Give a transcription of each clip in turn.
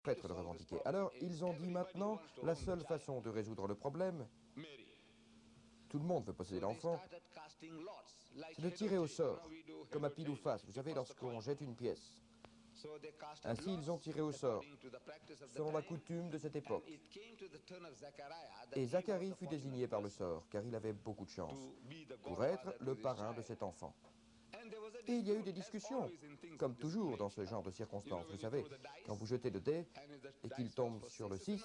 prêtres le revendiquaient. Alors, ils ont dit maintenant, la seule façon de résoudre le problème, tout le monde veut posséder l'enfant, c'est de tirer au sort, comme à pile ou face, vous savez, lorsqu'on jette une pièce. Ainsi, ils ont tiré au sort, selon la coutume de cette époque. Et Zacharie fut désigné par le sort, car il avait beaucoup de chance, pour être le parrain de cet enfant. Et il y a eu des discussions, comme toujours dans ce genre de circonstances. Vous savez, quand vous jetez le dé et qu'il tombe sur le 6,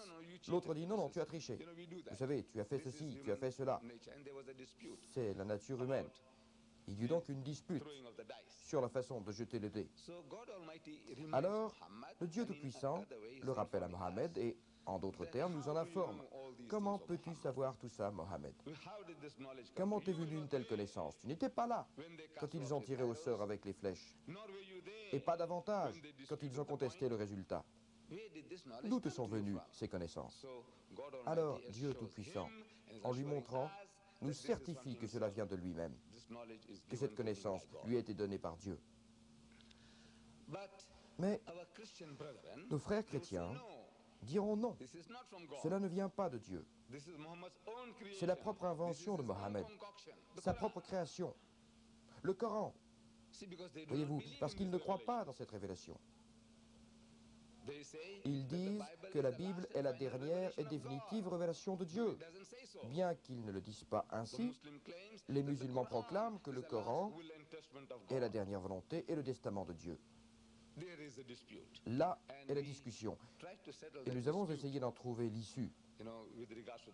l'autre dit non, non, tu as triché. Vous savez, tu as fait ceci, tu as fait cela. C'est la nature humaine. Il y eut donc une dispute sur la façon de jeter le dé. Alors, le Dieu Tout-Puissant le rappelle à Mohammed et, en d'autres termes, nous en informe. Comment peux-tu savoir tout ça, Mohammed? Comment t'est venue une telle connaissance? Tu n'étais pas là quand ils ont tiré au sort avec les flèches. Et pas davantage quand ils ont contesté le résultat. D'où te sont venues ces connaissances? Alors, Dieu Tout-Puissant, en lui montrant, nous certifie que cela vient de lui-même, que cette connaissance lui a été donnée par Dieu. Mais nos frères chrétiens diront non, cela ne vient pas de Dieu. C'est la propre invention de Mohammed, sa propre création. Le Coran, voyez-vous, parce qu'ils ne croient pas dans cette révélation. Ils disent que la Bible est la dernière et définitive révélation de Dieu. Bien qu'ils ne le disent pas ainsi, les musulmans proclament que le Coran est la dernière volonté et le testament de Dieu. Là est la discussion. Et nous avons essayé d'en trouver l'issue.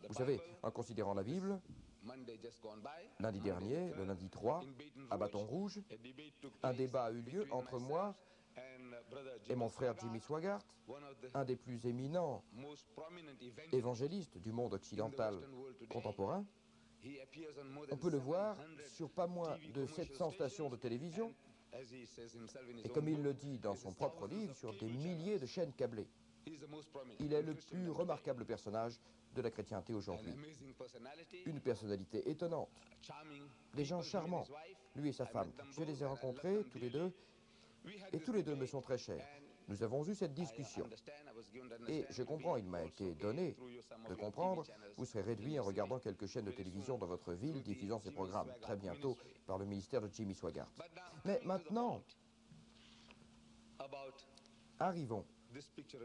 Vous savez, en considérant la Bible, lundi dernier, le lundi 3, à Bâton Rouge, un débat a eu lieu entre moi et mon frère Jimmy Swaggart, un des plus éminents évangélistes du monde occidental contemporain. On peut le voir sur pas moins de 700 stations de télévision, et comme il le dit dans son propre livre, sur des milliers de chaînes câblées. Il est le plus remarquable personnage de la chrétienté aujourd'hui. Une personnalité étonnante, des gens charmants, lui et sa femme. Je les ai rencontrés tous les deux, et tous les deux me sont très chers. Nous avons eu cette discussion. Et je comprends, il m'a été donné de comprendre, vous serez réduit en regardant quelques chaînes de télévision dans votre ville diffusant ces programmes, très bientôt par le ministère de Jimmy Swaggart. Mais maintenant, arrivons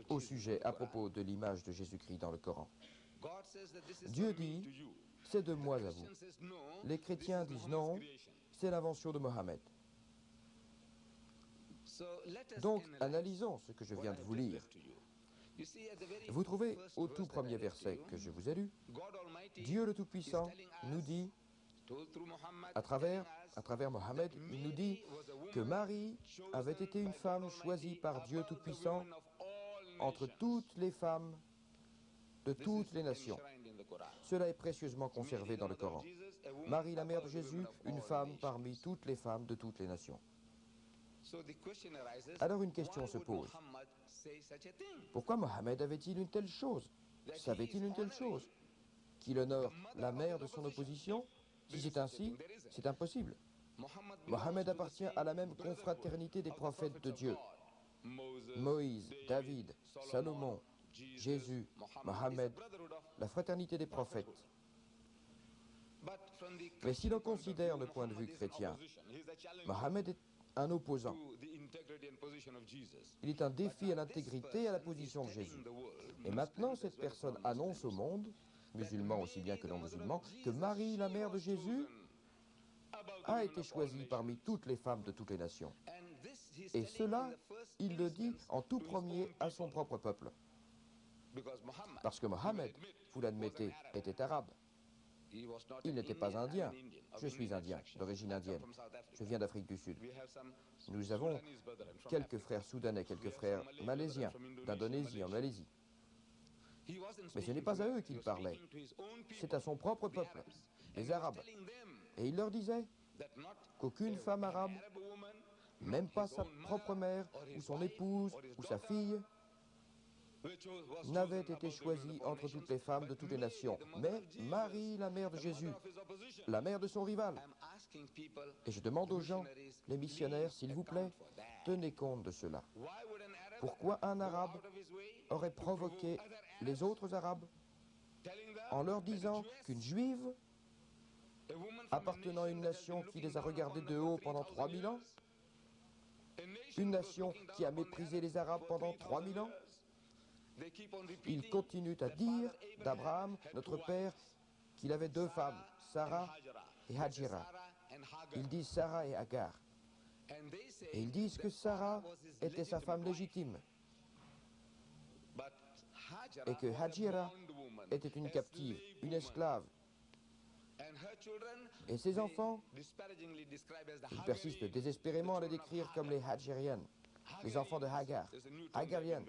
au sujet à propos de l'image de Jésus-Christ dans le Coran. Dieu dit, c'est de moi à vous. Les chrétiens disent non, c'est l'invention de Mohammed. Donc, analysons ce que je viens de vous lire. Vous trouvez au tout premier verset que je vous ai lu, Dieu le Tout-Puissant nous dit, à travers Mohammed, il nous dit que Marie avait été une femme choisie par Dieu Tout-Puissant entre toutes les femmes de toutes les nations. Cela est précieusement conservé dans le Coran. Marie, la mère de Jésus, une femme parmi toutes les femmes de toutes les nations. Alors une question se pose. Pourquoi Mohammed avait-il une telle chose? Savait-il une telle chose? Qu'il honore la mère de son opposition? Si c'est ainsi, c'est impossible. Mohammed appartient à la même confraternité des prophètes de Dieu. Moïse, David, Salomon, Jésus, Mohammed, la fraternité des prophètes. Mais si l'on considère le point de vue chrétien, Mohammed est un opposant. Il est un défi à l'intégrité et à la position de Jésus. Et maintenant, cette personne annonce au monde, musulmans aussi bien que non musulmans, que Marie, la mère de Jésus, a été choisie parmi toutes les femmes de toutes les nations. Et cela, il le dit en tout premier à son propre peuple. Parce que Mohammed, vous l'admettez, était arabe. Il n'était pas indien. Je suis indien, d'origine indienne. Je viens d'Afrique du Sud. Nous avons quelques frères soudanais, quelques frères malaisiens, d'Indonésie en Malaisie. Mais ce n'est pas à eux qu'il parlait. C'est à son propre peuple, les Arabes. Et il leur disait qu'aucune femme arabe, même pas sa propre mère, ou son épouse, ou sa fille, n'avait été choisie entre toutes les femmes de toutes les nations. Mais Marie, la mère de Jésus, la mère de son rival. Et je demande aux gens, les missionnaires, s'il vous plaît, tenez compte de cela. Pourquoi un Arabe aurait provoqué les autres Arabes en leur disant qu'une Juive appartenant à une nation qui les a regardés de haut pendant 3000 ans, une nation qui a méprisé les Arabes pendant 3000 ans, ils continuent à dire d'Abraham, notre père, qu'il avait deux femmes, Sarah et Hajira. Ils disent Sarah et Agar. Et ils disent que Sarah était sa femme légitime et que Hajira était une captive, une esclave. Et ses enfants, ils persistent désespérément à les décrire comme les Hajiriennes, les enfants de Hagar, Hagariens.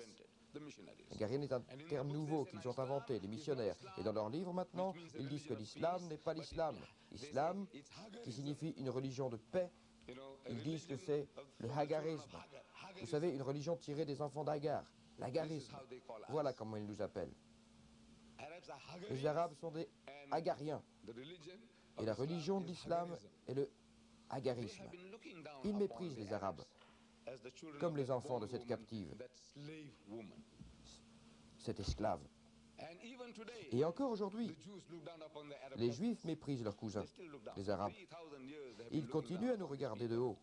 Hagarien est un terme nouveau qu'ils ont inventé, les missionnaires. Et dans leur livre maintenant, ils disent que l'islam n'est pas l'islam. Islam, qui signifie une religion de paix, ils disent que c'est le hagarisme. Vous savez, une religion tirée des enfants d'Hagar, l'hagarisme. Voilà comment ils nous appellent. Les Arabes sont des Hagariens. Et la religion de l'islam est le hagarisme. Ils méprisent les Arabes comme les enfants de cette captive, cette esclave. Et encore aujourd'hui, les Juifs méprisent leurs cousins, les Arabes. Ils continuent à nous regarder de haut.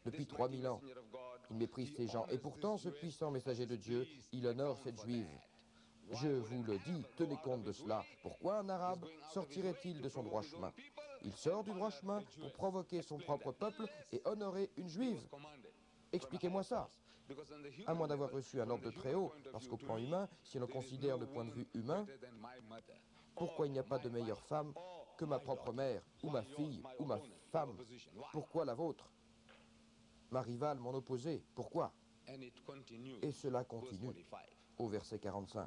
Depuis 3000 ans, ils méprisent ces gens. Et pourtant, ce puissant messager de Dieu, il honore cette Juive. Je vous le dis, tenez compte de cela. Pourquoi un Arabe sortirait-il de son droit chemin? Il sort du droit chemin pour provoquer son propre peuple et honorer une Juive. Expliquez-moi ça. À moins d'avoir reçu un ordre de très haut, parce qu'au plan humain, si l'on considère le point de vue humain, pourquoi il n'y a pas de meilleure femme que ma propre mère, ou ma fille, ou ma femme? Pourquoi la vôtre? Ma rivale, mon opposé, pourquoi? Et cela continue au verset 45.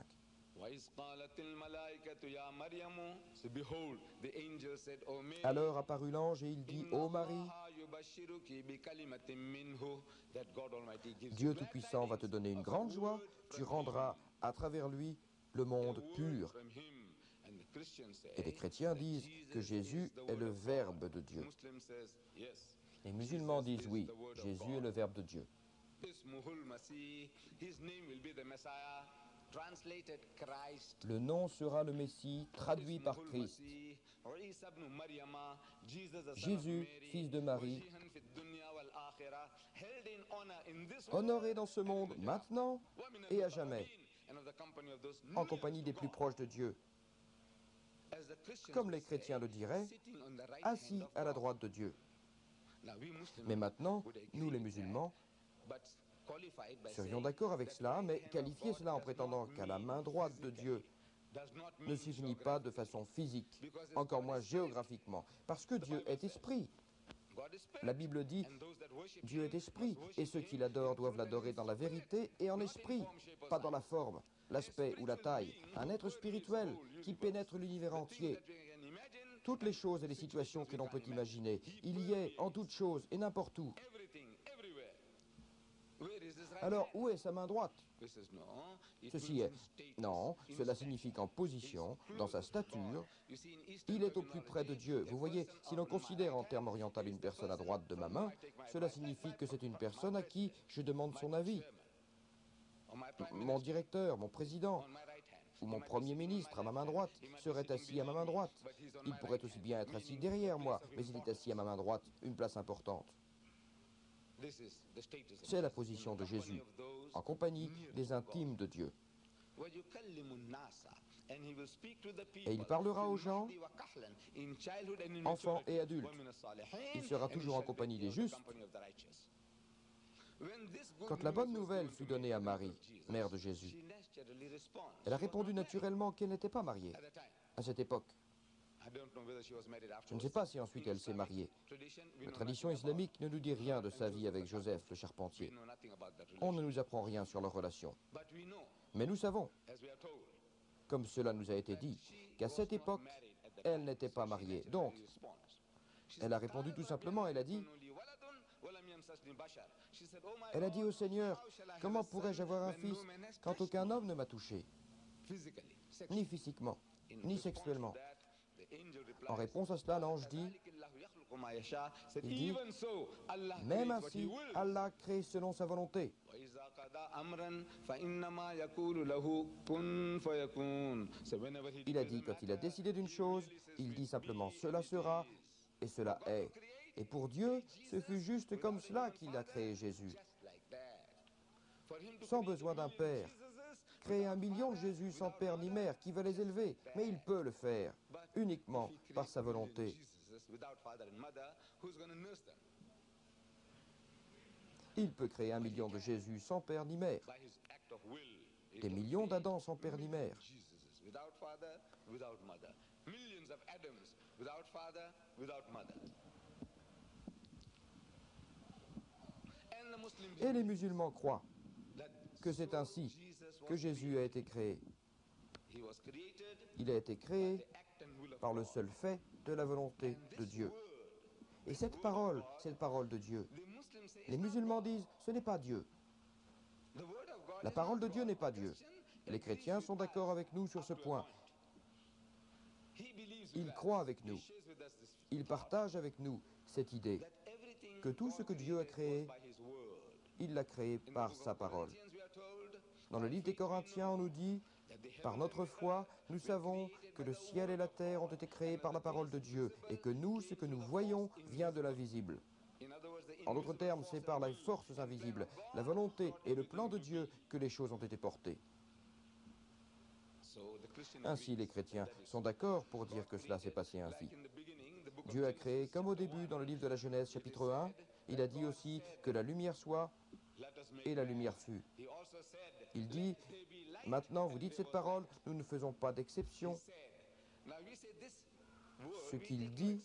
Alors apparut l'ange et il dit, ô Marie, Dieu Tout-Puissant va te donner une grande joie, tu rendras à travers lui le monde pur. Et les chrétiens disent que Jésus est le Verbe de Dieu. Les musulmans disent oui, Jésus est le Verbe de Dieu. Le nom sera le Messie, traduit par Christ. Jésus, fils de Marie, honoré dans ce monde maintenant et à jamais, en compagnie des plus proches de Dieu. Comme les chrétiens le diraient, assis à la droite de Dieu. Mais maintenant, nous les musulmans, serions d'accord avec cela, mais qualifier cela en prétendant qu'à la main droite de Dieu ne signifie pas de façon physique, encore moins géographiquement, parce que Dieu est esprit. La Bible dit, Dieu est esprit, et ceux qui l'adorent doivent l'adorer dans la vérité et en esprit, pas dans la forme, l'aspect ou la taille. Un être spirituel qui pénètre l'univers entier. Toutes les choses et les situations que l'on peut imaginer, il y est en toutes choses et n'importe où. Alors, où est sa main droite? Ceci est, non, cela signifie qu'en position, dans sa stature, il est au plus près de Dieu. Vous voyez, si l'on considère en termes orientaux une personne à droite de ma main, cela signifie que c'est une personne à qui je demande son avis. Mon directeur, mon président, ou mon premier ministre à ma main droite serait assis à ma main droite. Il pourrait aussi bien être assis derrière moi, mais il est assis à ma main droite, une place importante. C'est la position de Jésus, en compagnie des intimes de Dieu. Et il parlera aux gens, enfants et adultes. Il sera toujours en compagnie des justes. Quand la bonne nouvelle fut donnée à Marie, mère de Jésus, elle a répondu naturellement qu'elle n'était pas mariée à cette époque. Je ne sais pas si ensuite elle s'est mariée. La tradition islamique ne nous dit rien de sa vie avec Joseph, le charpentier. On ne nous apprend rien sur leur relation. Mais nous savons, comme cela nous a été dit, qu'à cette époque, elle n'était pas mariée. Donc, elle a répondu tout simplement, elle a dit au Seigneur, comment pourrais-je avoir un fils quand aucun homme ne m'a touché, ni physiquement, ni sexuellement? En réponse à cela, l'ange dit, même ainsi, Allah crée selon sa volonté. Il a dit, quand il a décidé d'une chose, il dit simplement « cela sera » et cela est. Et pour Dieu, ce fut juste comme cela qu'il a créé Jésus. Sans besoin d'un père. Créer 1 million de Jésus sans père ni mère, qui va les élever? Mais il peut le faire, uniquement par sa volonté. Il peut créer 1 million de Jésus sans père ni mère. Des millions d'Adam sans père ni mère. Et les musulmans croient que c'est ainsi que Jésus a été créé. Il a été créé par le seul fait de la volonté de Dieu. Et cette parole, c'est la parole de Dieu. Les musulmans disent, ce n'est pas Dieu. La parole de Dieu n'est pas Dieu. Les chrétiens sont d'accord avec nous sur ce point. Ils croient avec nous. Ils partagent avec nous cette idée que tout ce que Dieu a créé, il l'a créé par sa parole. Dans le livre des Corinthiens, on nous dit, par notre foi, nous savons que le ciel et la terre ont été créés par la parole de Dieu et que nous, ce que nous voyons, vient de l'invisible. En d'autres termes, c'est par les forces invisibles, la volonté et le plan de Dieu que les choses ont été portées. Ainsi, les chrétiens sont d'accord pour dire que cela s'est passé ainsi. Dieu a créé, comme au début dans le livre de la Genèse, chapitre 1, il a dit aussi que la lumière soit, et la lumière fut. Il dit, maintenant vous dites cette parole, nous ne faisons pas d'exception. Ce qu'il dit,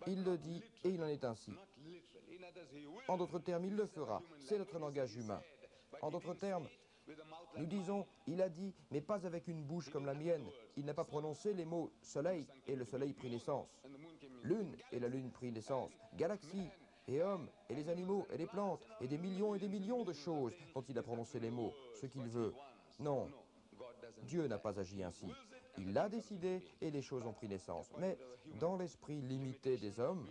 il le dit et il en est ainsi. En d'autres termes, il le fera. C'est notre langage humain. En d'autres termes, nous disons, il a dit, mais pas avec une bouche comme la mienne. Il n'a pas prononcé les mots soleil et le soleil prit naissance. Lune et la lune prit naissance. Galaxie et hommes et les animaux et les plantes et des millions de choses dont il a prononcé les mots, ce qu'il veut. Non, Dieu n'a pas agi ainsi. Il l'a décidé et les choses ont pris naissance. Mais dans l'esprit limité des hommes,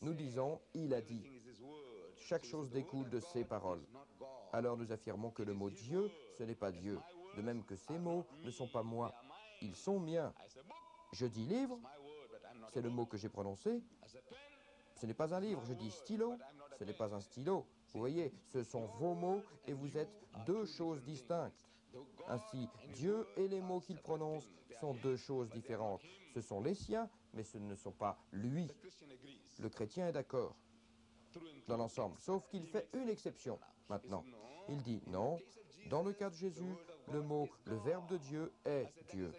nous disons, il a dit. Chaque chose découle de ses paroles. Alors nous affirmons que le mot Dieu, ce n'est pas Dieu. De même que ces mots ne sont pas moi. Ils sont miens. Je dis livre, c'est le mot que j'ai prononcé. Ce n'est pas un livre. Je dis stylo, ce n'est pas un stylo. Vous voyez, ce sont vos mots et vous êtes deux choses distinctes. Ainsi, Dieu et les mots qu'il prononce sont deux choses différentes. Ce sont les siens, mais ce ne sont pas lui. Le chrétien est d'accord dans l'ensemble, sauf qu'il fait une exception maintenant. Il dit non, dans le cas de Jésus, le mot, le Verbe de Dieu est Dieu.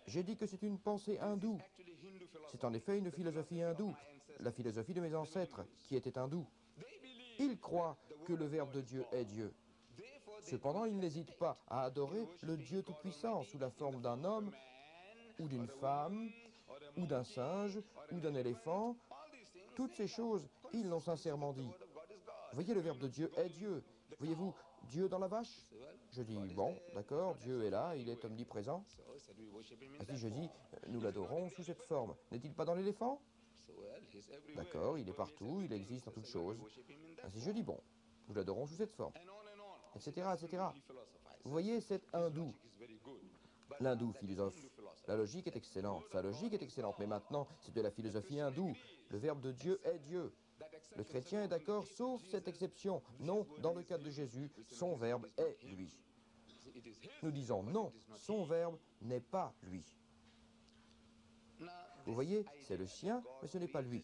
J'ai dit que c'est une pensée hindoue. C'est en effet une philosophie hindoue, la philosophie de mes ancêtres, qui était hindoue. Ils croient que le Verbe de Dieu est Dieu. Cependant, ils n'hésitent pas à adorer le Dieu Tout-Puissant sous la forme d'un homme ou d'une femme ou d'un singe ou d'un éléphant. Toutes ces choses, ils l'ont sincèrement dit. Voyez, le Verbe de Dieu est Dieu. Voyez-vous, Dieu dans la vache? Je dis, bon, d'accord, Dieu est là, il est omniprésent. Ainsi je dis, nous l'adorons sous cette forme. N'est-il pas dans l'éléphant? D'accord, il est partout, il existe en toutes choses. Ainsi je dis, bon, nous l'adorons sous cette forme. Etc., etc. Vous voyez, c'est hindou. L'hindou philosophe. La logique est excellente, sa logique est excellente, mais maintenant, c'est de la philosophie hindoue. Le Verbe de Dieu est Dieu. Le chrétien est d'accord, sauf cette exception. Non, dans le cas de Jésus, son Verbe est lui. Nous disons non, son Verbe n'est pas lui. Vous voyez, c'est le sien, mais ce n'est pas lui.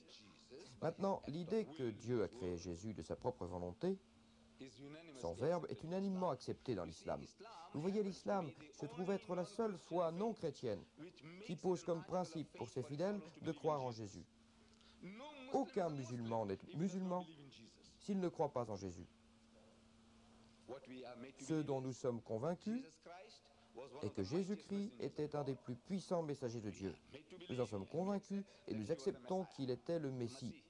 Maintenant, l'idée que Dieu a créé Jésus de sa propre volonté, son Verbe est unanimement accepté dans l'islam. Vous voyez, l'islam se trouve être la seule foi non chrétienne qui pose comme principe pour ses fidèles de croire en Jésus. Aucun musulman n'est musulman s'il ne croit pas en Jésus. Ce dont nous sommes convaincus est que Jésus-Christ était un des plus puissants messagers de Dieu. Nous en sommes convaincus et nous acceptons qu'il était le Messie.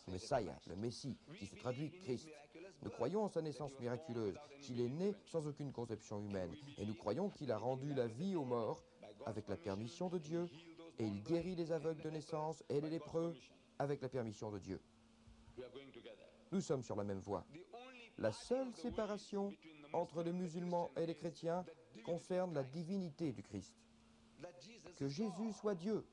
Le Messiah, le Messie, qui se traduit Christ. Nous croyons en sa naissance miraculeuse, qu'il est né sans aucune conception humaine, et nous croyons qu'il a rendu la vie aux morts avec la permission de Dieu, et il guérit les aveugles de naissance et les lépreux avec la permission de Dieu. Nous sommes sur la même voie. La seule séparation entre les musulmans et les chrétiens concerne la divinité du Christ. Que Jésus soit Dieu,